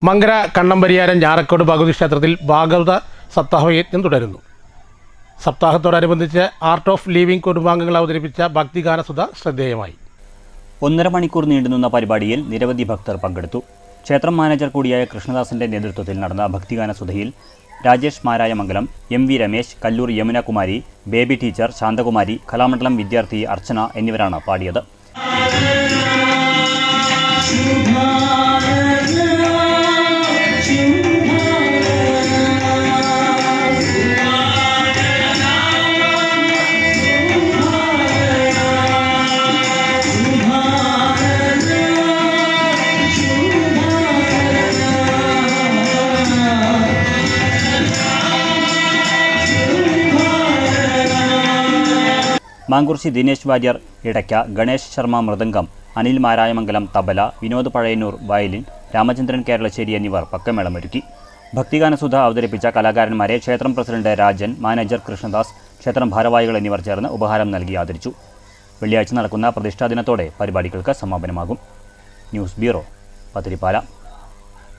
മങ്കര കണ്ണമ്പരിയാരം ഞാറക്കോട് ഭഗവതി ക്ഷേത്രത്തിൽ ഭാഗവത സപ്താഹയജ്ഞം തുടരുന്നു. സപ്താഹത്തോടനുബന്ധിച്ച് art of living കുടുംബാംഗങ്ങൾ അവതരിപ്പിച്ച ഭക്തിഗാനസുധ ശ്രദ്ധേയമായി. 1.5 മണിക്കൂർ നീണ്ടുനിന്ന പരിപാടിയിൽ നിരവധി ഭക്തർ പങ്കെടുത്തു. ക്ഷേത്രം മാനേജർ കൂടിയായ കൃഷ്ണദാസിന്റെ നേതൃത്വത്തിൽ നടന്ന ഭക്തിഗാനസുധയിൽ രാജേഷ് മാരായമംഗലം, MV രമേശ്, കല്ലൂർ യമുനകുമാരി, ബേബി ടീച്ചർ, ശാന്തകുമാരി, കലാമണ്ഡലം വിദ്യാർത്ഥി അർച്ചന എന്നിവരാണ് പാടിയത്. മാങ്കുറിശി ദിനേശ് വാര്യർ ഇടയ്ക്ക, ഗണേഷ് ശർമ്മ മൃദംഗം, അനിൽ മാരായമംഗലം തബല, വിനോദ് പഴയന്നൂർ വയലിൻ, രാമചന്ദ്രൻ കേരളശ്ശേരി എന്നിവർ പക്കമേളമൊരുക്കി. ഭക്തിഗാനസുധ അവതരിപ്പിച്ച കലാകാരന്മാരെ ക്ഷേത്രം പ്രസിഡന്റ് രാജൻ, മാനേജർ കൃഷ്ണദാസ്, ക്ഷേത്രം ഭാരവാഹികൾ എന്നിവർ ചേർന്ന് ഉപഹാരം നൽകി ആദരിച്ചു. വെള്ളിയാഴ്ച നടക്കുന്ന പ്രതിഷ്ഠാദിനത്തോടെ പരിപാടികൾക്ക് സമാപനമാകും. News bureau, Pathiripala.